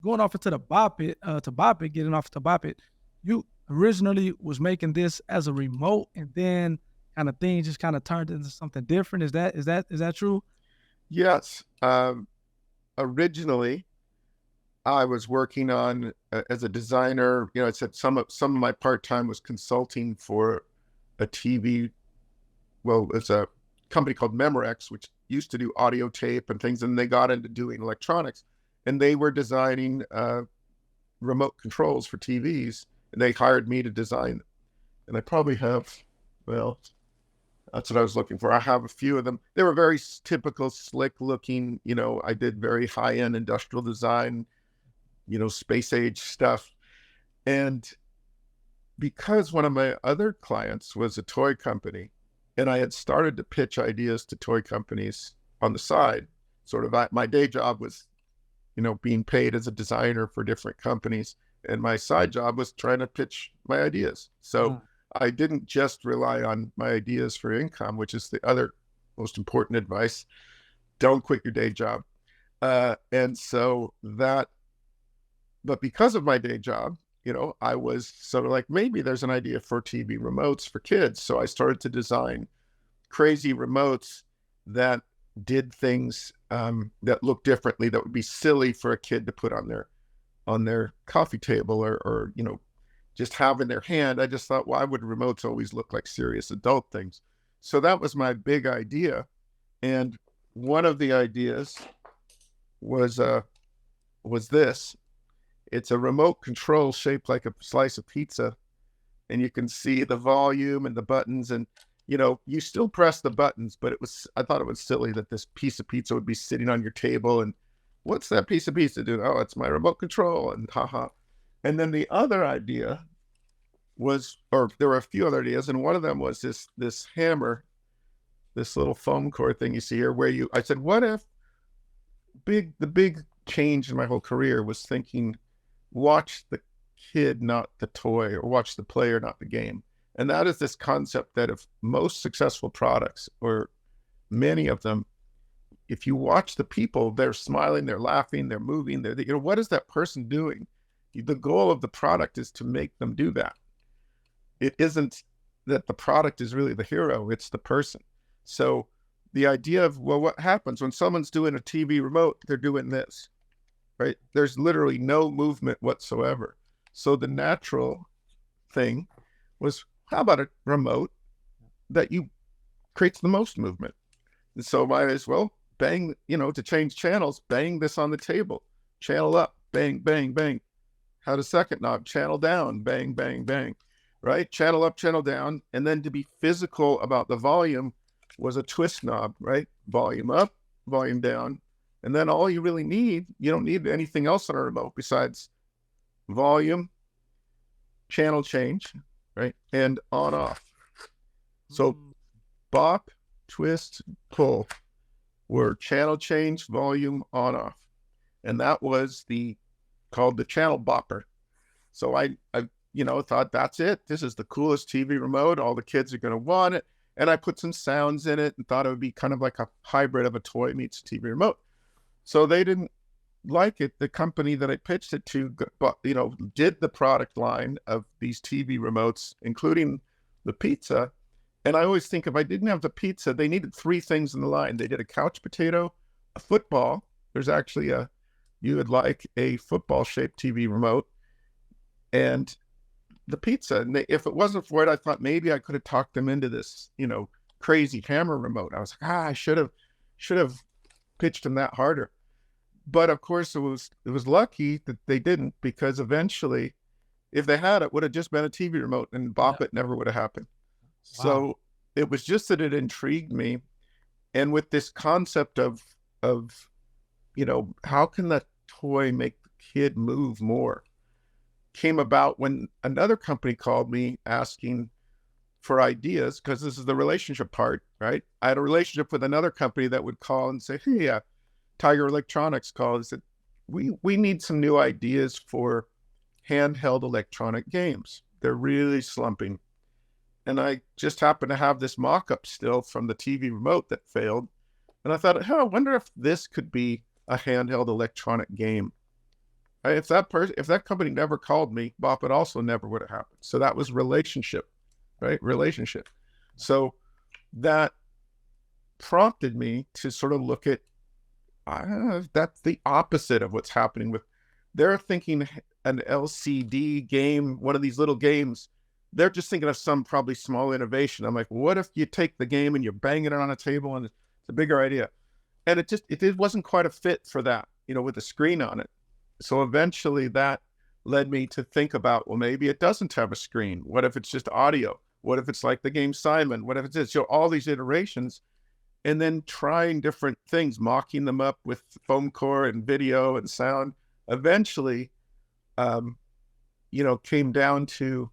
going off into the Bopit, getting off to Bopit, you originally was making this as a remote, and then kind of thing just kind of turned into something different. Is that true? Yes. Originally, I was working on as a designer. I said some of my part time was consulting for a TV. Well, it's a company called Memorex, which used to do audio tape and things, and they got into doing electronics, and they were designing remote controls for TVs, and they hired me to design them. And I probably have, well, that's what I was looking for. I have a few of them. They were very typical, slick looking. I did very high end industrial design, space age stuff. And because one of my other clients was a toy company, and I had started to pitch ideas to toy companies on the side, sort of my day job was, being paid as a designer for different companies. And my side job was trying to pitch my ideas. So Uh, I didn't just rely on my ideas for income, which is the other most important advice. Don't quit your day job. And so that, but because of my day job, I was sort of like, maybe there's an idea for TV remotes for kids. So I started to design crazy remotes that did things that looked differently, that would be silly for a kid to put on their coffee table or just have in their hand. I just thought, why would remotes always look like serious adult things? So that was my big idea. And one of the ideas was this. It's a remote control shaped like a slice of pizza, and you can see the volume and the buttons, and you still press the buttons, but I thought it was silly that this piece of pizza would be sitting on your table, and what's that piece of pizza doing? Oh, it's my remote control, and haha. And then the other idea was, or there were a few other ideas, and one of them was this hammer, this little foam core thing you see here, I said, what if the big change in my whole career was thinking, watch the kid, not the toy, or watch the player, not the game. And that is this concept that if most successful products, or many of them, if you watch the people, they're smiling, they're laughing, they're moving, what is that person doing? The goal of the product is to make them do that. It isn't that the product is really the hero, it's the person. So the idea of, well, what happens when someone's doing a TV remote? They're doing this, right? There's literally no movement whatsoever. So the natural thing was, how about a remote that you creates the most movement? And so might as well bang, to change channels, bang this on the table, channel up, bang, bang, bang. Had a second knob, channel down, bang, bang, bang, right? Channel up, channel down. And then to be physical about the volume was a twist knob, right? Volume up, volume down. And then all you really need, you don't need anything else on a remote besides volume, channel change, right? And on off. So mm, bop, twist, pull were channel change, volume, on off. And that was called the channel bopper. So I thought, that's it. This is the coolest TV remote. All the kids are going to want it. And I put some sounds in it and thought it would be kind of like a hybrid of a toy meets a TV remote. So they didn't like it. The company that I pitched it to, did the product line of these TV remotes, including the pizza. And I always think, if I didn't have the pizza, they needed three things in the line. They did a couch potato, a football. There's actually you would like a football shaped TV remote, and the pizza. And if it wasn't for it, I thought maybe I could have talked them into this, crazy hammer remote. I was like, I should have pitched them that harder. But of course, it was lucky that they didn't, because eventually, if they had, it would have just been a TV remote, and yeah. Bopit never would have happened. Wow. So it was just that it intrigued me, and with this concept of how can that toy make the kid move more, came about when another company called me asking for ideas, because this is the relationship part, right? I had a relationship with another company that would call and say, hey, Tiger Electronics called and said, we need some new ideas for handheld electronic games. They're really slumping. And I just happened to have this mock-up still from the TV remote that failed. And I thought, I wonder if this could be a handheld electronic game. If that company never called me, Bopit also never would have happened. So that was relationship, right? Relationship. So that prompted me to sort of look at that's the opposite of what's happening with. They're thinking an LCD game, one of these little games. They're just thinking of some probably small innovation. I'm like, what if you take the game and you're banging it on a table and it's a bigger idea? And it wasn't quite a fit for that, with the screen on it. So eventually that led me to think about, well, maybe it doesn't have a screen. What if it's just audio? What if it's like the game Simon? What if it's this? So all these iterations, and then trying different things, mocking them up with foam core and video and sound. Eventually, came down to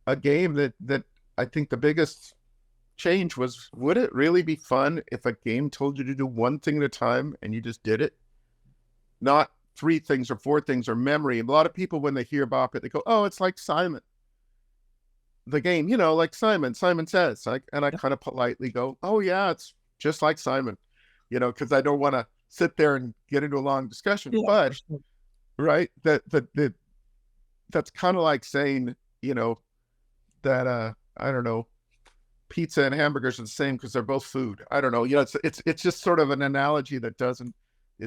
a game that I think the biggest change was, would it really be fun if a game told you to do one thing at a time and you just did it? Not three things or four things or memory. A lot of people, when they hear Bopit, they go, oh, it's like Simon. The game, like Simon Says. And I kind of politely go, oh, yeah, it's just like Simon, because I don't want to sit there and get into a long discussion. Yeah, for But, sure. right, that's kind of like saying, that, I don't know, pizza and hamburgers are the same because they're both food. I don't know. It's just sort of an analogy that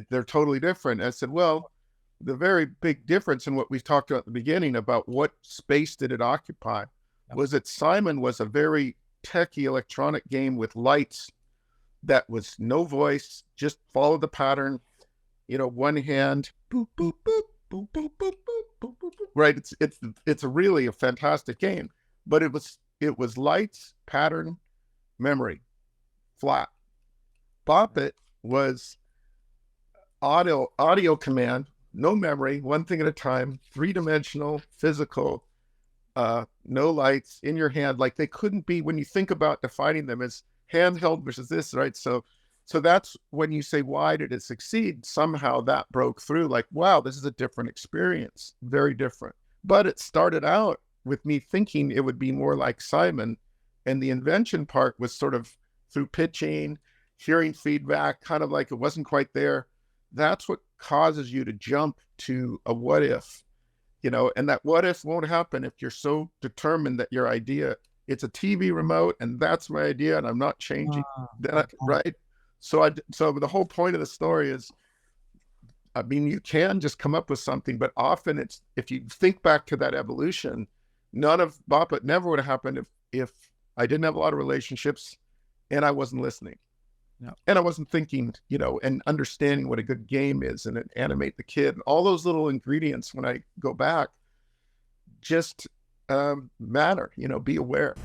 they're totally different. I said, well, the very big difference in what we talked about at the beginning about what space did it occupy was that Simon was a very techy electronic game with lights that was no voice, just follow the pattern, one hand, boop, boop, boop, boop, boop, boop, boop, boop, boop, boop. Right. It's really a fantastic game, but it was lights, pattern, memory, flat. Bopit was audio command, no memory, one thing at a time, three-dimensional, physical, no lights in your hand. Like they couldn't be, when you think about defining them as handheld versus this, right? So that's when you say, why did it succeed? Somehow that broke through, like, wow, this is a different experience, very different. But it started out with me thinking it would be more like Simon. And the invention part was sort of through pitching, hearing feedback, kind of like it wasn't quite there. That's what causes you to jump to a what if, and that what if won't happen if you're so determined that your idea, it's a TV remote and that's my idea and I'm not changing that, right? So the whole point of the story is, I mean, you can just come up with something, but often it's, if you think back to that evolution, none of Bopit never would have happened if I didn't have a lot of relationships and I wasn't listening. Yeah. And I wasn't thinking, and understanding what a good game is and animate the kid. And all those little ingredients, when I go back, just matter, be aware.